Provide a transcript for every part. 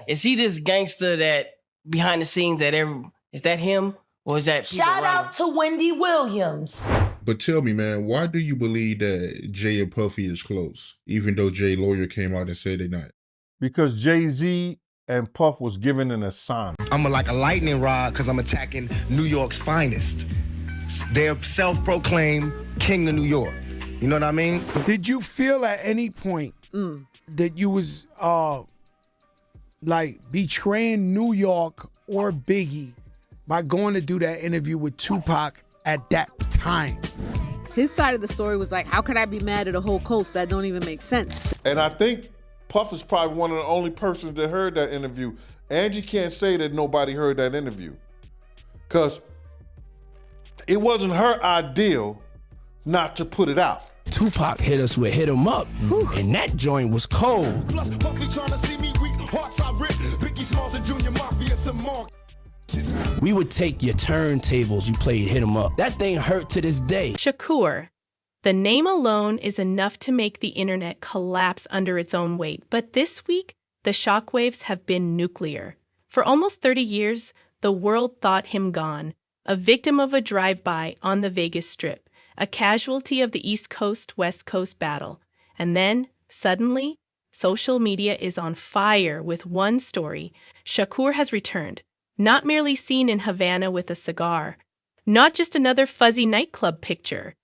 Is he this gangster that behind the scenes is that him? Or is that Shout out to Wendy Williams. But tell me, man, why do you believe that Jay and Puffy is close, even though Jay's lawyer came out and said they're not? Because Jay-Z and Puff was given an assignment. I'm like a lightning rod because I'm attacking New York's finest. They're self-proclaimed king of New York. You know what I mean? Did you feel at any point that you was like betraying New York or Biggie by going to do that interview with Tupac at that time? His side of the story was like, how could I be mad at a whole coast? That don't even make sense. And I think Puff is probably one of the only persons that heard that interview. Angie can't say that nobody heard that interview, because it wasn't her ideal not to put it out. Tupac hit us with Hit 'Em Up, and that joint was cold. Plus, Puffy tryna see me weak, hearts I rip, Biggie Smalls and Junior Mafia, some more. We would take your turntables, you played Hit 'Em Up. That thing hurt to this day. Shakur. The name alone is enough to make the internet collapse under its own weight. But this week, the shockwaves have been nuclear. For almost 30 years, the world thought him gone, a victim of a drive-by on the Vegas Strip, a casualty of the East Coast-West Coast battle. And then, suddenly, social media is on fire with one story. Shakur has returned, not merely seen in Havana with a cigar, not just another fuzzy nightclub picture.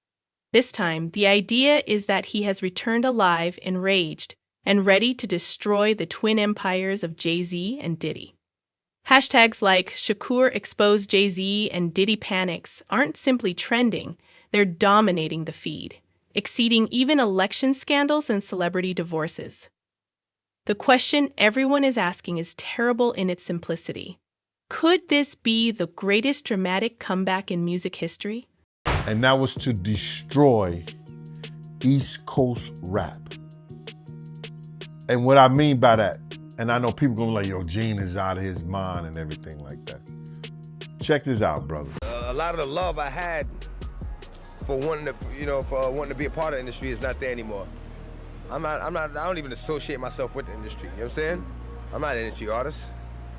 This time, the idea is that he has returned alive, enraged, and ready to destroy the twin empires of Jay-Z and Diddy. Hashtags like Shakur exposed Jay-Z and Diddy panics aren't simply trending, they're dominating the feed, exceeding even election scandals and celebrity divorces. The question everyone is asking is terrible in its simplicity. Could this be the greatest dramatic comeback in music history? And that was to destroy East Coast rap. And what I mean by that, and I know people gonna be like, yo, Gene is out of his mind and everything like that. Check this out, brother. A lot of the love I had for wanting to be a part of the industry is not there anymore. I don't even associate myself with the industry. You know what I'm saying? I'm not an industry artist.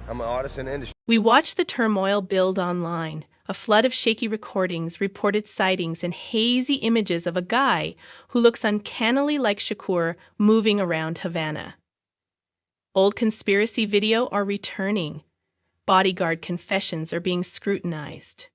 I'm an artist in the industry. We watch the turmoil build online. A flood of shaky recordings, reported sightings, and hazy images of a guy who looks uncannily like Shakur moving around Havana. Old conspiracy video are returning. Bodyguard confessions are being scrutinized.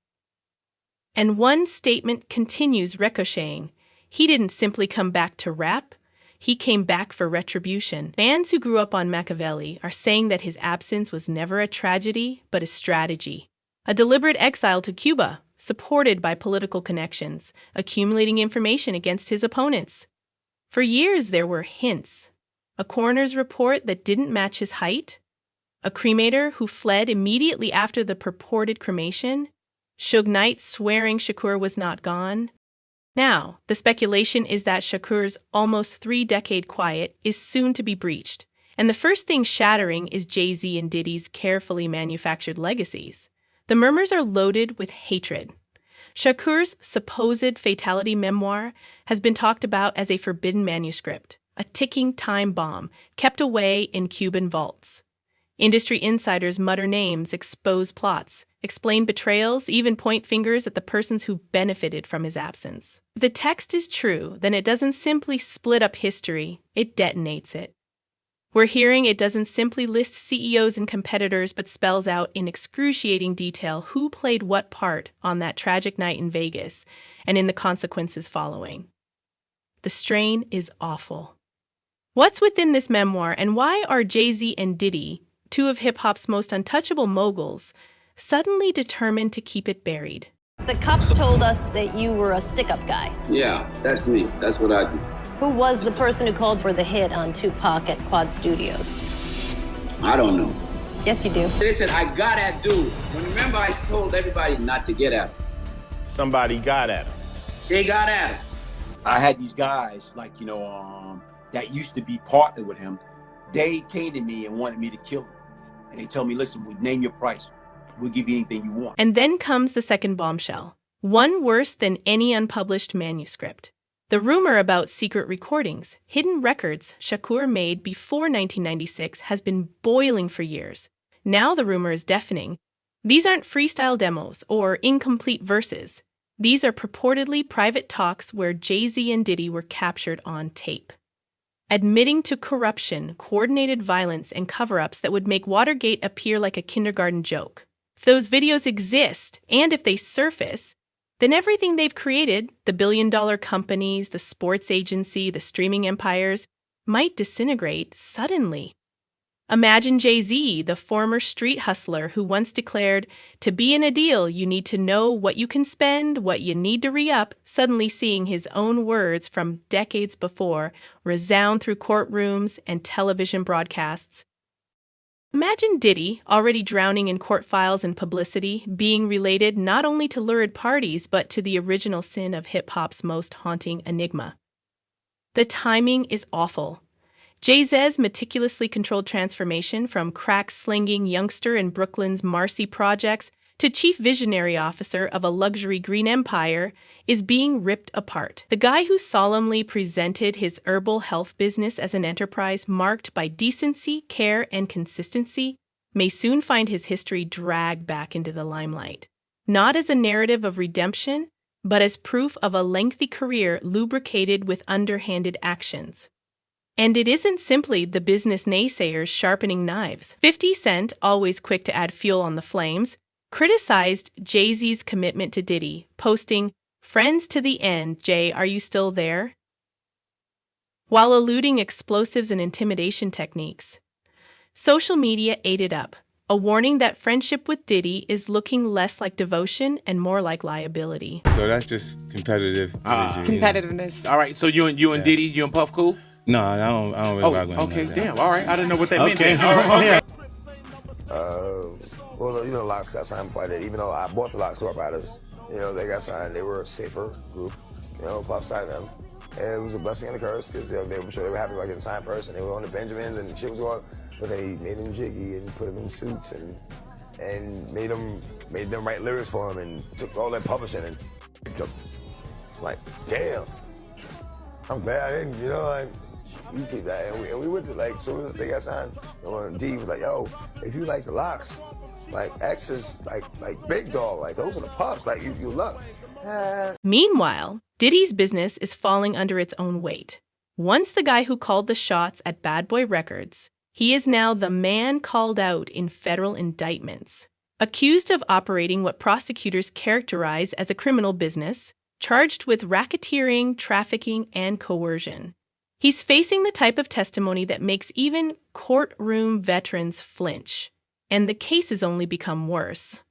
And one statement continues ricocheting. He didn't simply come back to rap. He came back for retribution. Fans who grew up on Machiavelli are saying that his absence was never a tragedy, but a strategy. A deliberate exile to Cuba, supported by political connections, accumulating information against his opponents. For years, there were hints. A coroner's report that didn't match his height. A cremator who fled immediately after the purported cremation. Suge Knight swearing Shakur was not gone. Now, the speculation is that Shakur's almost 3-decade quiet is soon to be breached. And the first thing shattering is Jay-Z and Diddy's carefully manufactured legacies. The murmurs are loaded with hatred. Shakur's supposed fatality memoir has been talked about as a forbidden manuscript, a ticking time bomb kept away in Cuban vaults. Industry insiders mutter names, expose plots, explain betrayals, even point fingers at the persons who benefited from his absence. If the text is true, then it doesn't simply split up history, it detonates it. We're hearing it doesn't simply list CEOs and competitors, but spells out in excruciating detail who played what part on that tragic night in Vegas and in the consequences following. The strain is awful. What's within this memoir, and why are Jay-Z and Diddy, two of hip-hop's most untouchable moguls, suddenly determined to keep it buried? The cops told us that you were a stick-up guy. Yeah, that's me. That's what I do. Who was the person who called for the hit on Tupac at Quad Studios? I don't know. Yes, you do. Listen, I got at dude. Remember, I told everybody not to get at him. Somebody got at him. They got at him. I had these guys, like, that used to be partnered with him. They came to me and wanted me to kill him. And they told me, listen, we name your price. We'll give you anything you want. And then comes the second bombshell, one worse than any unpublished manuscript. The rumor about secret recordings, hidden records Shakur made before 1996 has been boiling for years. Now the rumor is deafening. These aren't freestyle demos or incomplete verses. These are purportedly private talks where Jay-Z and Diddy were captured on tape, admitting to corruption, coordinated violence, and cover-ups that would make Watergate appear like a kindergarten joke. If those videos exist, and if they surface, then everything they've created, the billion-dollar companies, the sports agency, the streaming empires, might disintegrate suddenly. Imagine Jay-Z, the former street hustler who once declared, "To be in a deal, you need to know what you can spend, what you need to re-up," suddenly seeing his own words from decades before resound through courtrooms and television broadcasts. Imagine Diddy, already drowning in court files and publicity, being related not only to lurid parties but to the original sin of hip-hop's most haunting enigma. The timing is awful. Jay-Z's meticulously controlled transformation from crack-slinging youngster in Brooklyn's Marcy projects to chief visionary officer of a luxury green empire is being ripped apart. The guy who solemnly presented his herbal health business as an enterprise marked by decency, care, and consistency may soon find his history dragged back into the limelight. Not as a narrative of redemption, but as proof of a lengthy career lubricated with underhanded actions. And it isn't simply the business naysayers sharpening knives. 50 Cent, always quick to add fuel on the flames, criticized Jay-Z's commitment to Diddy, posting, "Friends to the end, Jay, are you still there?" While eluding explosives and intimidation techniques. Social media ate it up, a warning that friendship with Diddy is looking less like devotion and more like liability. So that's just competitive energy. Competitiveness. All right, so you and Diddy, you and Puff cool? No, I don't really rock with him okay, like that. damn, all right. I didn't know what that meant. Okay. All right, Well, you know, Locks got signed by that. Even though I bought the Locks to our riders, you know, they got signed. They were a safer group. You know, Puff signed them. And it was a blessing and a curse because they were sure they were happy about getting signed first, and they were on the Benjamins and shit was going. But they made them jiggy and put them in suits and made them write lyrics for them and took all that publishing and like, damn. I'm glad I didn't, you know, like. You keep that, and we went to, like, as soon as they got signed, D was like, "Yo, if you like the Locks, like X is like Big Dog, like those are the Puffs, like you love." Meanwhile, Diddy's business is falling under its own weight. Once the guy who called the shots at Bad Boy Records, he is now the man called out in federal indictments, accused of operating what prosecutors characterize as a criminal business, charged with racketeering, trafficking, and coercion. He's facing the type of testimony that makes even courtroom veterans flinch, and the case has only become worse.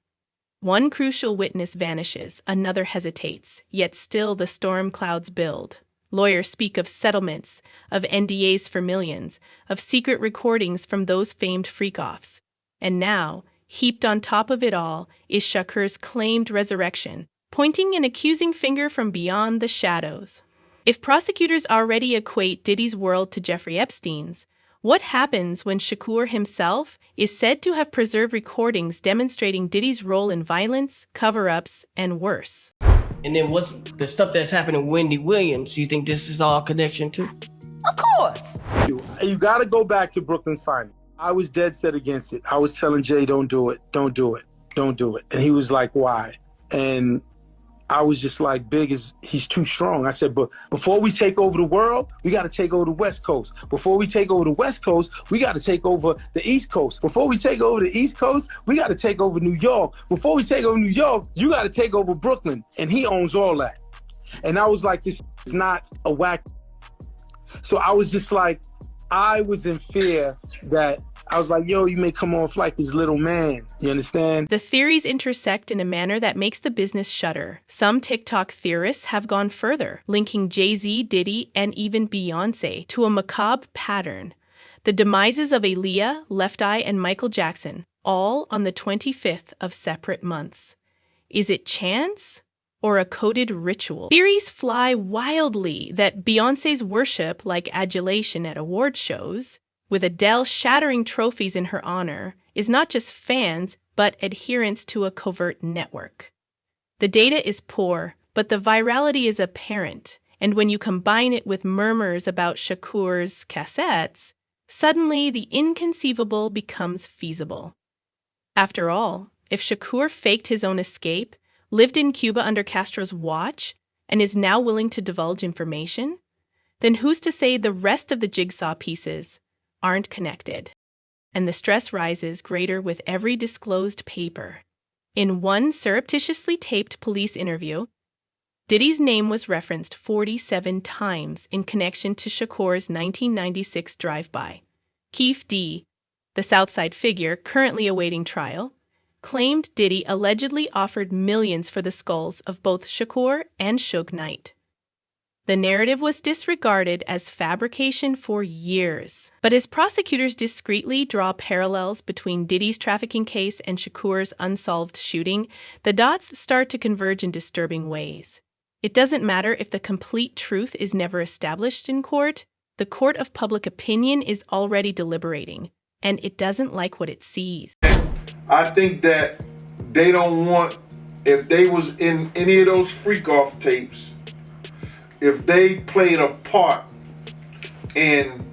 One crucial witness vanishes, another hesitates, yet still the storm clouds build. Lawyers speak of settlements, of NDAs for millions, of secret recordings from those famed freak-offs. And now, heaped on top of it all, is Shakur's claimed resurrection, pointing an accusing finger from beyond the shadows. If prosecutors already equate Diddy's world to Jeffrey Epstein's, what happens when Shakur himself is said to have preserved recordings demonstrating Diddy's role in violence, cover-ups, and worse? And then what's the stuff that's happening with Wendy Williams? Do you think this is all connection too? Of course. You got to go back to Brooklyn's finding. I was dead set against it. I was telling Jay, don't do it, don't do it, don't do it. And he was like, why? And I was just like, he's too strong. I said, but before we take over the world, we got to take over the West Coast. Before we take over the West Coast, we got to take over the East Coast. Before we take over the East Coast, we got to take over New York. Before we take over New York, you got to take over Brooklyn. And he owns all that. And I was like, this is not a whack. So I was just like, I was in fear that I was like, yo, you may come off like this little man. You understand? The theories intersect in a manner that makes the business shudder. Some TikTok theorists have gone further, linking Jay-Z, Diddy, and even Beyonce to a macabre pattern. The demises of Aaliyah, Left Eye, and Michael Jackson, all on the 25th of separate months. Is it chance or a coded ritual? Theories fly wildly that Beyonce's worship, like adulation at award shows, with Adele shattering trophies in her honor, is not just fans, but adherents to a covert network. The data is poor, but the virality is apparent, And when you combine it with murmurs about Shakur's cassettes, suddenly the inconceivable becomes feasible. After all, if Shakur faked his own escape, lived in Cuba under Castro's watch, and is now willing to divulge information, then who's to say the rest of the jigsaw pieces aren't connected? And the stress rises greater with every disclosed paper. In one surreptitiously taped police interview, Diddy's name was referenced 47 times in connection to Shakur's 1996 drive-by. Keefe D., the Southside figure currently awaiting trial, claimed Diddy allegedly offered millions for the skulls of both Shakur and Suge Knight. The narrative was disregarded as fabrication for years. But as prosecutors discreetly draw parallels between Diddy's trafficking case and Shakur's unsolved shooting, the dots start to converge in disturbing ways. It doesn't matter if the complete truth is never established in court. The court of public opinion is already deliberating, and it doesn't like what it sees. I think that they don't want, if they was in any of those freak-off tapes, if they played a part in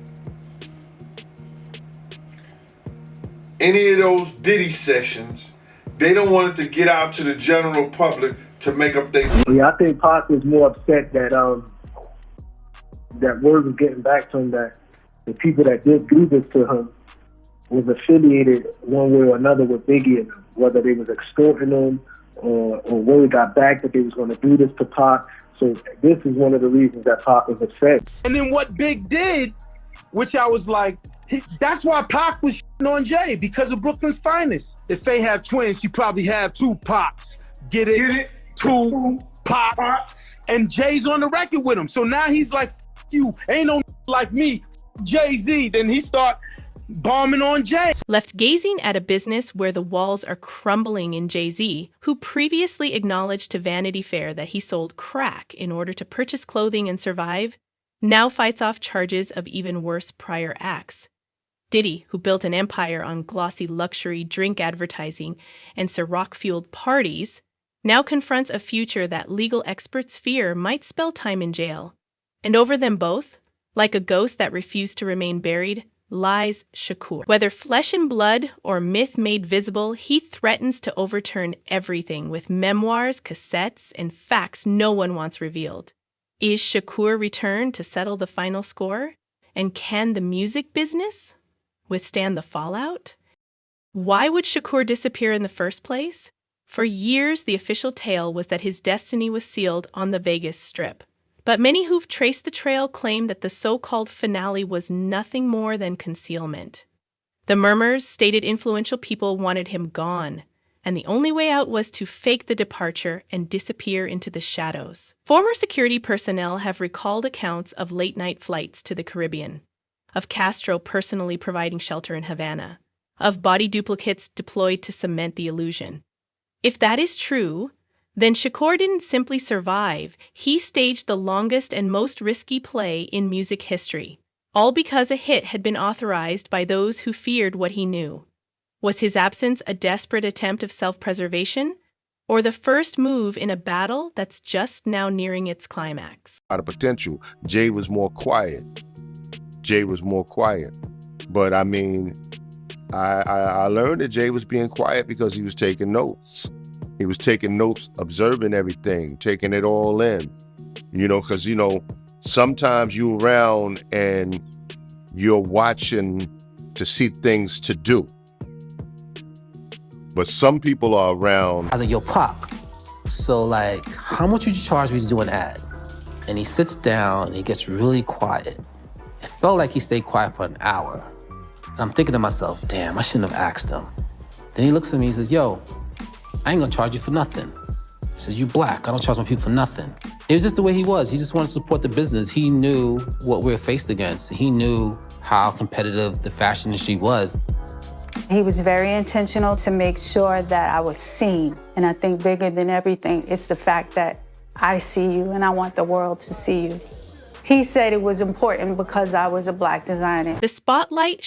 any of those Diddy sessions, they don't want it to get out to the general public to make up their... Yeah, I think Pac was more upset that that word was getting back to him, that the people that did do this to him was affiliated one way or another with Biggie and them, whether they was extorting him or word got back that they was going to do this to Pac. So this is one of the reasons that Pac was upset. And then what Big did, which I was like, that's why Pac was on Jay, because of Brooklyn's finest. If they have twins, you probably have two Pacs. Get it? Two Pacs. And Jay's on the record with him. So now he's like, you, ain't no like me, Jay-Z. Then he start bombing on Jay. Left gazing at a business where the walls are crumbling in Jay-Z, who previously acknowledged to Vanity Fair that he sold crack in order to purchase clothing and survive, now fights off charges of even worse prior acts. Diddy, who built an empire on glossy luxury drink advertising and Ciroc-fueled parties, now confronts a future that legal experts fear might spell time in jail. And over them both, like a ghost that refused to remain buried, lies Shakur. Whether flesh and blood or myth made visible, he threatens to overturn everything with memoirs, cassettes, and facts no one wants revealed. Is Shakur returned to settle the final score? And can the music business withstand the fallout? Why would Shakur disappear in the first place? For years, the official tale was that his destiny was sealed on the Vegas Strip. But many who've traced the trail claim that the so-called finale was nothing more than concealment. The murmurs stated influential people wanted him gone, and the only way out was to fake the departure and disappear into the shadows. Former security personnel have recalled accounts of late-night flights to the Caribbean, of Castro personally providing shelter in Havana, of body duplicates deployed to cement the illusion. If that is true, then Shakur didn't simply survive, he staged the longest and most risky play in music history, all because a hit had been authorized by those who feared what he knew. Was his absence a desperate attempt of self-preservation, or the first move in a battle that's just now nearing its climax? Out of potential, Jay was more quiet. But I mean, I learned that Jay was being quiet because he was taking notes. He was taking notes, observing everything, taking it all in, because, sometimes you're around and you're watching to see things to do. But some people are around. I was like, yo, Pac, so like, how much would you charge me to do an ad? And he sits down and he gets really quiet. It felt like he stayed quiet for an hour. And I'm thinking to myself, damn, I shouldn't have asked him. Then he looks at me and says, yo, I ain't gonna charge you for nothing. He says, you black, I don't charge my people for nothing. It was just the way he was. He just wanted to support the business. He knew what we were faced against. He knew how competitive the fashion industry was. He was very intentional to make sure that I was seen. And I think bigger than everything, it's the fact that I see you and I want the world to see you. He said it was important because I was a black designer. The spotlight